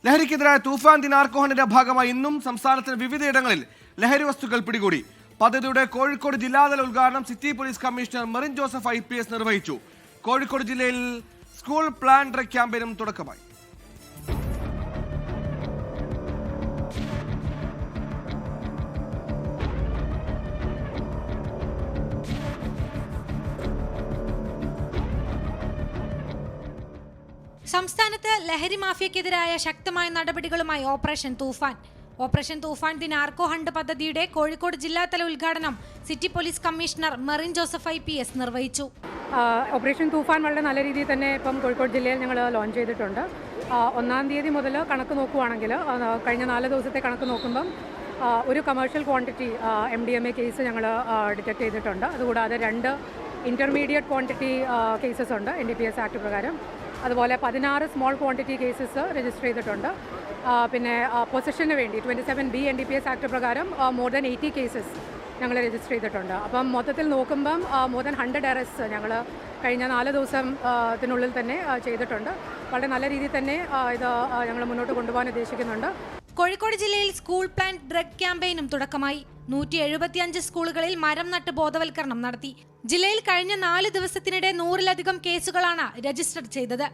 ലഹരിക്കെതിരായ തൂഫാൻ ദിനാർക്കോ ഹണ്ടിന്റെ ഭാഗമായി ഇന്നും സംസ്ഥാനത്തിന് വിവിധയിടങ്ങളിൽ ലഹരി വസ്തുക്കൾ പിടികൂടി. പദ്ധതിയുടെ കോഴിക്കോട് ജില്ലാതല ഉദ്ഘാടനം city police commissioner Merin Joseph IPS നിർവഹിച്ചു. കോഴിക്കോട് ജില്ലയിൽ സ്കൂൾ പ്ലാൻ ഡ്രഗ് ക്യാമ്പയിനും തുടക്കമായി. സംസ്ഥാനത്ത് ലഹരി മാഫിയക്കെതിരായ ശക്തമായ നടപടികളുമായി ഓപ്പറേഷൻ തൂഫാൻ ദിനാർക്കോ ഹണ്ട് പദ്ധതിയുടെ കോഴിക്കോട് ജില്ലാതല ഉദ്ഘാടനം city police commissioner Merin Joseph IPS നിർവഹിച്ചു. ഓപ്പറേഷൻ തൂഫാൻ വളരെ നല്ല രീതിയിൽ തന്നെ ഇപ്പം കോഴിക്കോട് ജില്ലയിൽ ഞങ്ങൾ ലോഞ്ച് ചെയ്തിട്ടുണ്ട്. 1-ാം തീയതി മുതൽ കണക്ക് നോക്കുകയാണെങ്കിൽ കഴിഞ്ഞ 4 ദിവസത്തെ കണക്ക് നോക്കുമ്പം ഒരു കമേഴ്ഷ്യൽ ക്വാണ്ടിറ്റി MDMA കേസ് ഞങ്ങൾ ഡിറ്റക്ട് ചെയ്തിട്ടുണ്ട്. അതുകൂടാതെ 2 ഇൻ്റർമീഡിയറ്റ് ക്വാണ്ടിറ്റി കേസസ് ഉണ്ട് NDPS ആക്ട് പ്രകാരം. അതുപോലെ 16 സ്മോൾ ക്വാണ്ടിറ്റി കേസസ് രജിസ്റ്റർ ചെയ്തിട്ടുണ്ട്. പിന്നെ പൊസഷന് വേണ്ടി 27B NDPS ആക്ട് പ്രകാരം മോർ ദാൻ 80 കേസസ് ഞങ്ങൾ രജിസ്റ്റർ ചെയ്തിട്ടുണ്ട്. അപ്പം മൊത്തത്തിൽ നോക്കുമ്പം മോർ ദാൻ 100 അറസ്റ്റ് ഞങ്ങൾ കഴിഞ്ഞ 4 ദിവസത്തിനുള്ളിൽ തന്നെ ചെയ്തിട്ടുണ്ട്. വളരെ നല്ല രീതിയിൽ തന്നെ ഇത് ഞങ്ങൾ മുന്നോട്ട് കൊണ്ടുപോകാൻ ഉദ്ദേശിക്കുന്നുണ്ട്. കോഴിക്കോട് ജില്ലയിൽ സ്കൂൾ പ്ലാൻ ഡ്രഗ് ക്യാമ്പയിനും തുടക്കമായി. 175 സ്കൂളുകളിൽ മരം നട്ട് ബോധവൽക്കരണം നടത്തി. ജില്ലയിൽ കഴിഞ്ഞ 4 ദിവസത്തിനിടെ 100-ലധികം കേസുകളാണ് രജിസ്റ്റർ ചെയ്തത്.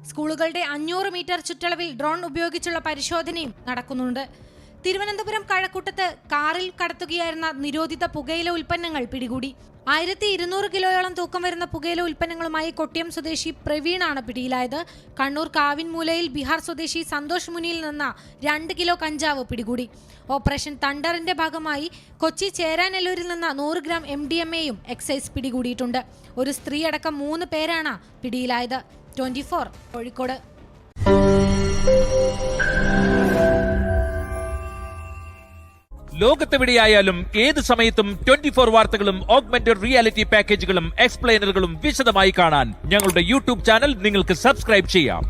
സ്കൂളുകളുടെ 500 മീറ്റർ ചുറ്റളവിൽ ഡ്രോൺ ഉപയോഗിച്ചുള്ള പരിശോധനയും നടക്കുന്നുണ്ട്. തിരുവനന്തപുരം കഴക്കൂട്ടത്ത് കാറിൽ കടത്തുകയായിരുന്ന നിരോധിത പുകയില ഉൽപ്പന്നങ്ങൾ പിടികൂടി. 1200 കിലോയോളം തൂക്കം വരുന്ന പുകയില ഉൽപ്പന്നങ്ങളുമായി കൊട്ടിയം സ്വദേശി പ്രവീണാണ് പിടിയിലായത്. കണ്ണൂർ കാവിൻമൂലയിൽ ബീഹാർ സ്വദേശി സന്തോഷ് മുനിയിൽ നിന്ന് 2 കിലോ കഞ്ചാവ് പിടികൂടി. ഓപ്പറേഷൻ തണ്ടറിന്റെ ഭാഗമായി കൊച്ചി ചേരാനെല്ലൂരിൽ നിന്ന് 100 ഗ്രാം MDMAയും എക്സൈസ് പിടികൂടിയിട്ടുണ്ട്. ഒരു സ്ത്രീ അടക്കം 3 പേരാണ് പിടിയിലായത്. 24 കോഴിക്കോട്. ലോകത്തെവിടെയായാലും ഏത് സമയത്തും 24 വാർത്തകളും ഓഗ്മെന്റഡ് റിയാലിറ്റി പാക്കേജുകളും എക്സ്പ്ലെയിനറുകളും വിശദമായി കാണാൻ ഞങ്ങളുടെ YouTube ചാനൽ നിങ്ങൾക്ക് സബ്സ്ക്രൈബ് ചെയ്യാം.